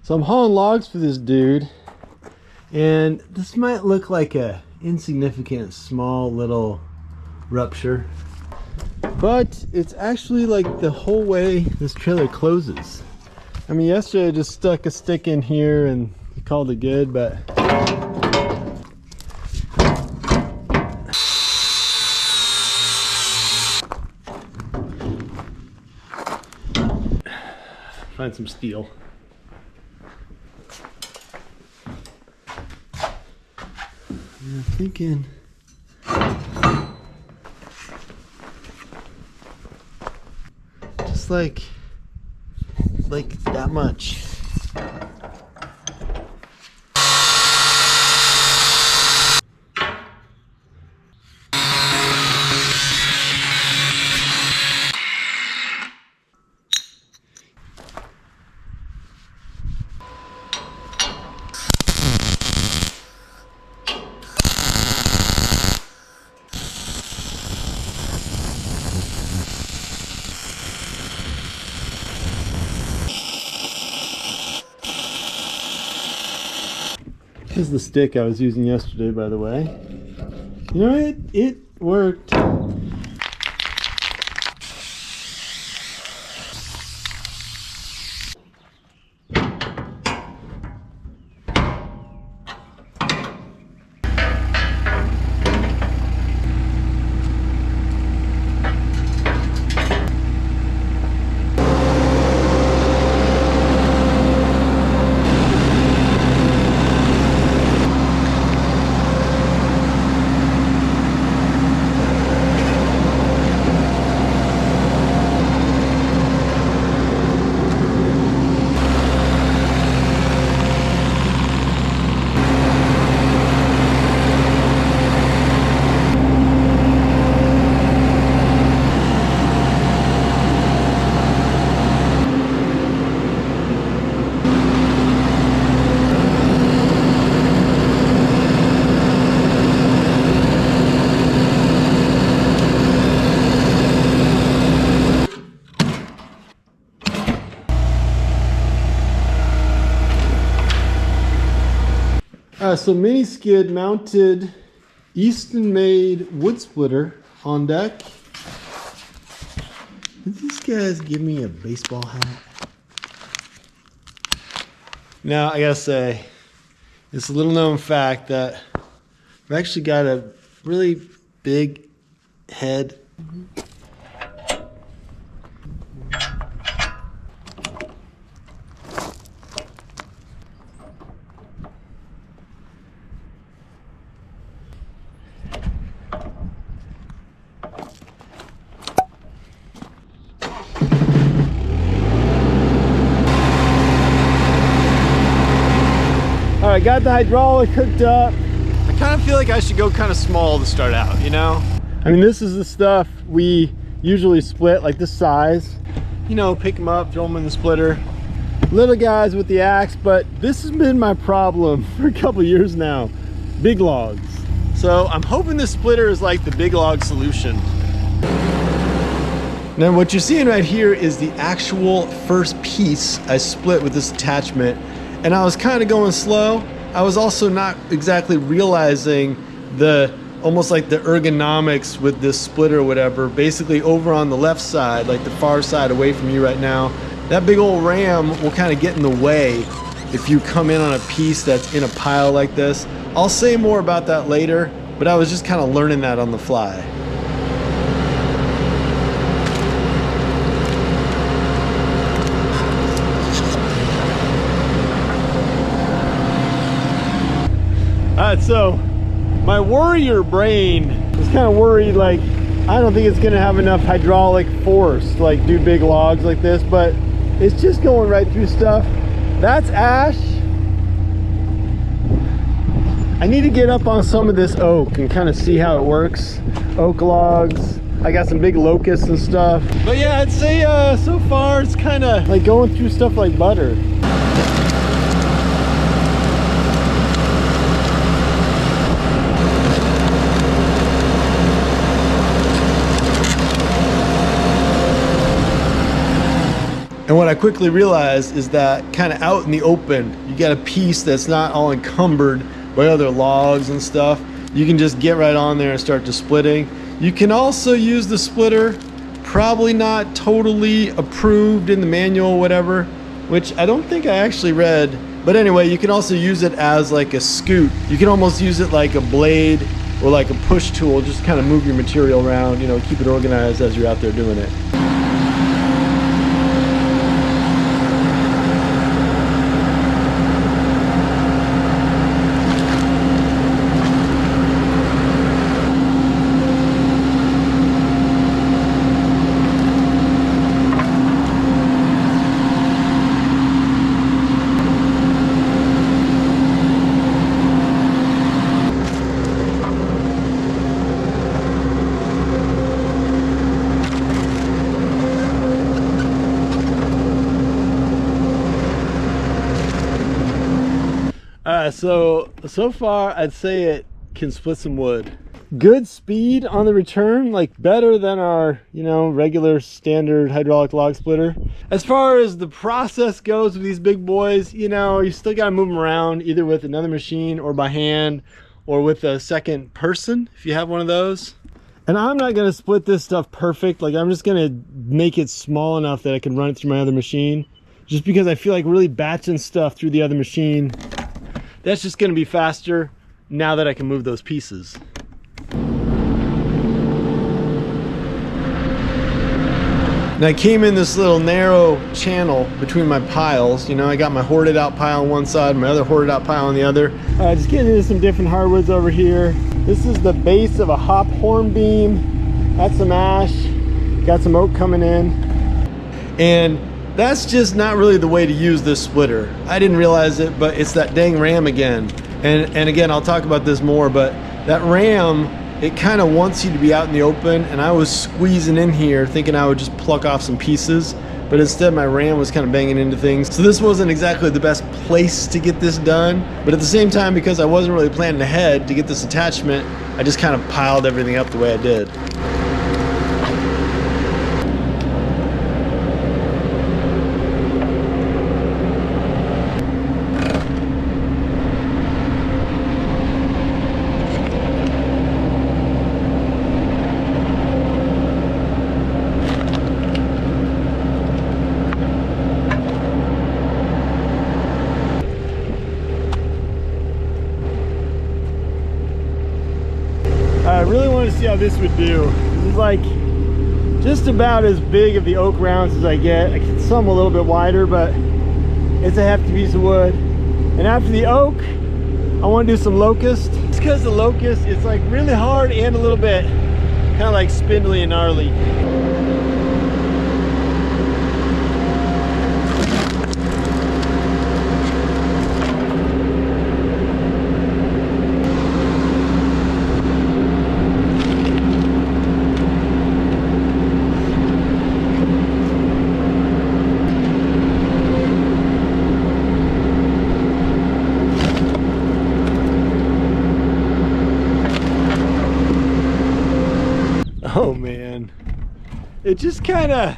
So I'm hauling logs for this dude, and this might look like a insignificant small little rupture, but it's actually like the whole way this trailer closes. I mean, yesterday I just stuck a stick in here and called it good, but find some steel. I'm thinking just like that much. This is the stick I was using yesterday, by the way. You know, it worked. So mini skid mounted Eastonmade wood splitter on deck. Did these guys give me a baseball hat? Now I gotta say, it's a little known fact that I've actually got a really big head. I got the hydraulic hooked up. I kind of feel like I should go kind of small to start out, you know? I mean, this is the stuff we usually split, like this size. You know, pick them up, throw them in the splitter. Little guys with the axe, but this has been my problem for a couple years now. Big logs. So I'm hoping this splitter is like the big log solution. Now what you're seeing right here is the actual first piece I split with this attachment. And I was kind of going slow. I was also not exactly realizing almost like the ergonomics with this splitter or whatever. Basically over on the left side, like the far side away from you right now, that big old ram will kind of get in the way if you come in on a piece that's in a pile like this. I'll say more about that later, but I was just kind of learning that on the fly. Alright, so my warrior brain was kind of worried, like, I don't think it's gonna have enough hydraulic force to like do big logs like this, but it's just going right through stuff. That's ash. I need to get up on some of this oak and kind of see how it works. Oak logs. I got some big locusts and stuff. But yeah, I'd say so far it's kind of like going through stuff like butter. And what I quickly realized is that kind of out in the open, you got a piece that's not all encumbered by other logs and stuff. You can just get right on there and start to splitting. You can also use the splitter, probably not totally approved in the manual or whatever, which I don't think I actually read. But anyway, you can also use it as like a scoot. You can almost use it like a blade or like a push tool, just kind of move your material around, you know, keep it organized as you're out there doing it. So far I'd say it can split some wood. Good speed on the return, like better than our, you know, regular standard hydraulic log splitter. As far as the process goes with these big boys, you know, you still gotta move them around either with another machine or by hand or with a second person if you have one of those. And I'm not gonna split this stuff perfect. Like, I'm just gonna make it small enough that I can run it through my other machine, just because I feel like really batching stuff through the other machine, that's just going to be faster now that I can move those pieces. And I came in this little narrow channel between my piles. You know, I got my hoarded out pile on one side, my other hoarded out pile on the other. Just getting into some different hardwoods over here. This is the base of a hop horn beam. That's some ash. Got some oak coming in. And that's just not really the way to use this splitter. I didn't realize it, but it's that dang ram again. And again, I'll talk about this more, but that ram, it kind of wants you to be out in the open, and I was squeezing in here thinking I would just pluck off some pieces, but instead my ram was kind of banging into things. So this wasn't exactly the best place to get this done, but at the same time, because I wasn't really planning ahead to get this attachment, I just kind of piled everything up the way I did. I really want to see how this would do. This is like just about as big of the oak rounds as I get. I get some a little bit wider, but it's a hefty piece of wood. And after the oak, I want to do some locust. Just because the locust, it's like really hard and a little bit kind of like spindly and gnarly. Oh man, it just kind of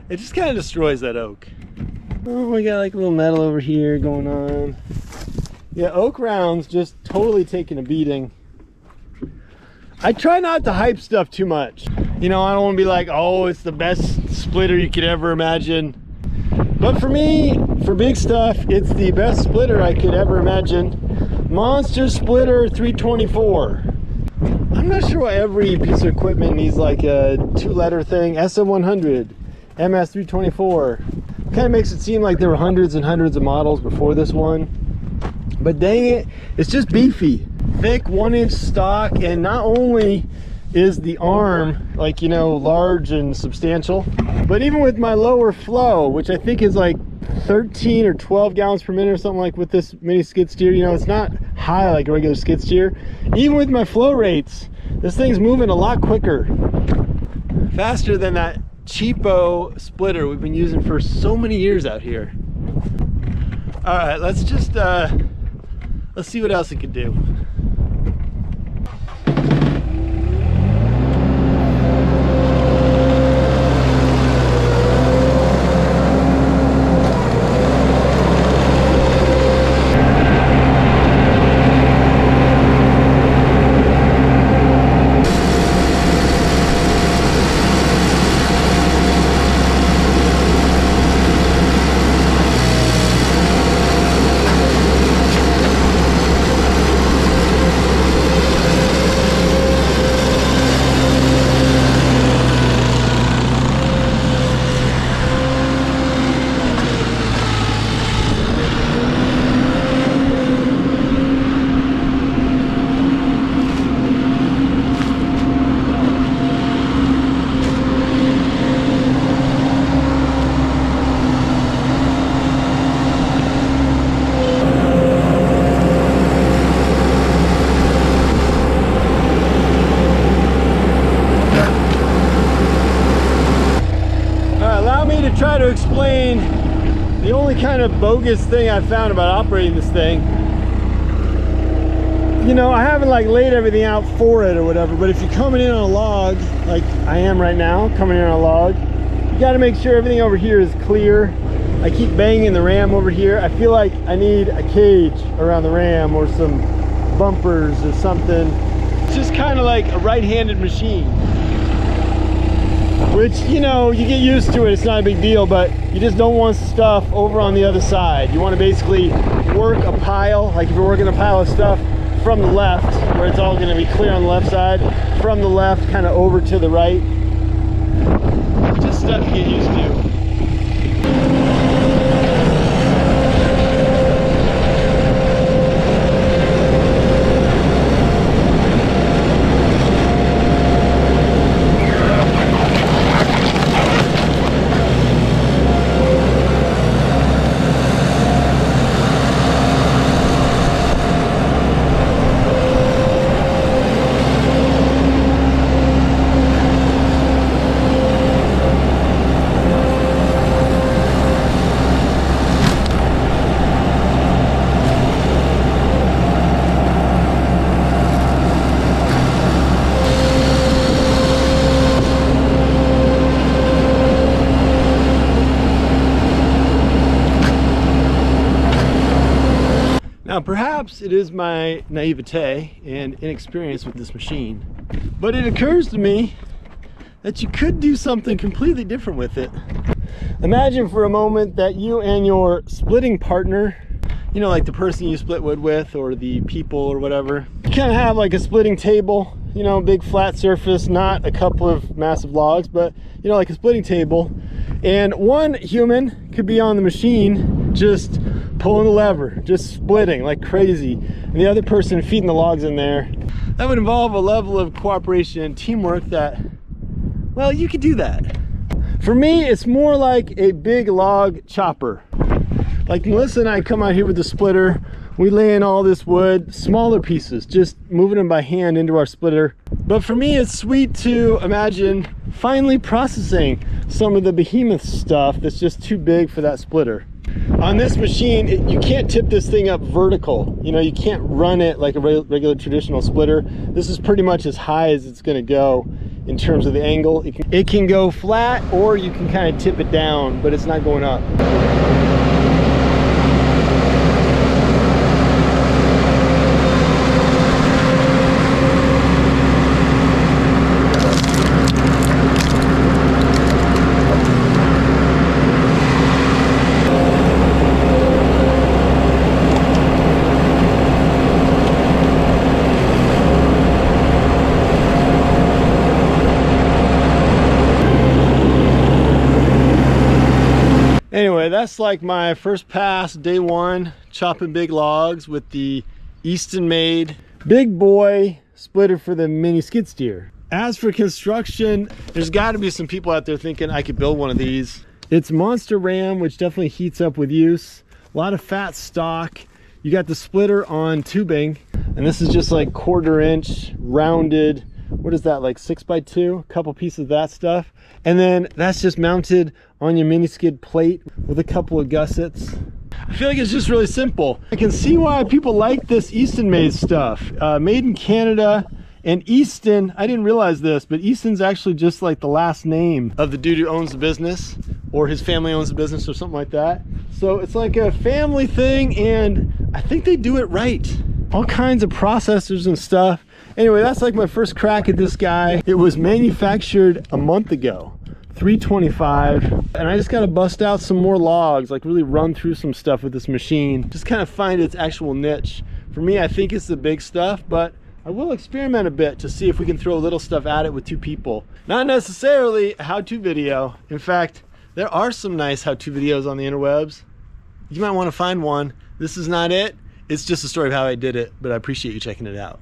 destroys that oak. Oh, we got like a little metal over here going on. Yeah, oak rounds just totally taking a beating. I try not to hype stuff too much. You know, I don't want to be like, oh, it's the best splitter you could ever imagine. But for me, for big stuff, it's the best splitter I could ever imagine. Monster Splitter 324. I'm not sure why every piece of equipment needs like a two-letter thing. SM100, MS324. Kind of makes it seem like there were hundreds and hundreds of models before this one. But dang it, it's just beefy. Thick 1-inch stock, and not only is the arm like, you know, large and substantial, but even with my lower flow, which I think is like 13 or 12 gallons per minute or something, like with this mini skid steer, you know, it's not high like a regular skid steer. Even with my flow rates, this thing's moving a lot quicker, faster than that cheapo splitter we've been using for so many years out here. All right, let's just let's see what else it could do. The only kind of bogus thing I found about operating this thing, you know, I haven't like laid everything out for it or whatever, but if you're coming in on a log, like I am right now, coming in on a log, you got to make sure everything over here is clear. I keep banging the ram over here. I feel like I need a cage around the ram or some bumpers or something. It's just kind of like a right-handed machine, which, you know, you get used to it. It's not a big deal, but you just don't want stuff over on the other side. You want to basically work a pile, like if you're working a pile of stuff from the left, where it's all going to be clear on the left side, from the left kind of over to the right. Just stuff you get used to. Now, perhaps it is my naivete and inexperience with this machine, but it occurs to me that you could do something completely different with it. Imagine for a moment that you and your splitting partner, you know, like the person you split wood with or the people or whatever, you kind of have like a splitting table, you know, big flat surface, not a couple of massive logs, but, you know, like a splitting table. And one human could be on the machine just pulling the lever, just splitting like crazy, and the other person feeding the logs in there. That would involve a level of cooperation and teamwork that, well, you could do that. For me, it's more like a big log chopper. Like Melissa and I come out here with the splitter, we lay in all this wood, smaller pieces, just moving them by hand into our splitter. But for me, it's sweet to imagine finally processing some of the behemoth stuff that's just too big for that splitter. On this machine, you can't tip this thing up vertical. You know, you can't run it like a regular traditional splitter. This is pretty much as high as it's going to go in terms of the angle. It can go flat, or you can kind of tip it down, but it's not going up. Anyway, that's like my first pass, day one, chopping big logs with the Eastonmade big boy splitter for the mini skid steer. As for construction, there's got to be some people out there thinking I could build one of these. It's monster ram, which definitely heats up with use. A lot of fat stock. You got the splitter on tubing, and this is just like 1/4 inch rounded, what is that, like 6x2, a couple pieces of that stuff, and then that's just mounted on your mini skid plate with a couple of gussets. I feel like it's just really simple. I can see why people like this Eastonmade stuff. Made in Canada. And Easton, I didn't realize this, but Easton's actually just like the last name of the dude who owns the business, or his family owns the business or something like that. So it's like a family thing, and I think they do it right. All kinds of processors and stuff. Anyway, that's like my first crack at this guy. It was manufactured a month ago, $325, and I just got to bust out some more logs, like really run through some stuff with this machine, just kind of find its actual niche. For me, I think it's the big stuff, but I will experiment a bit to see if we can throw little stuff at it with two people. Not necessarily a how-to video. In fact, there are some nice how-to videos on the interwebs. You might want to find one. This is not it. It's just a story of how I did it, but I appreciate you checking it out.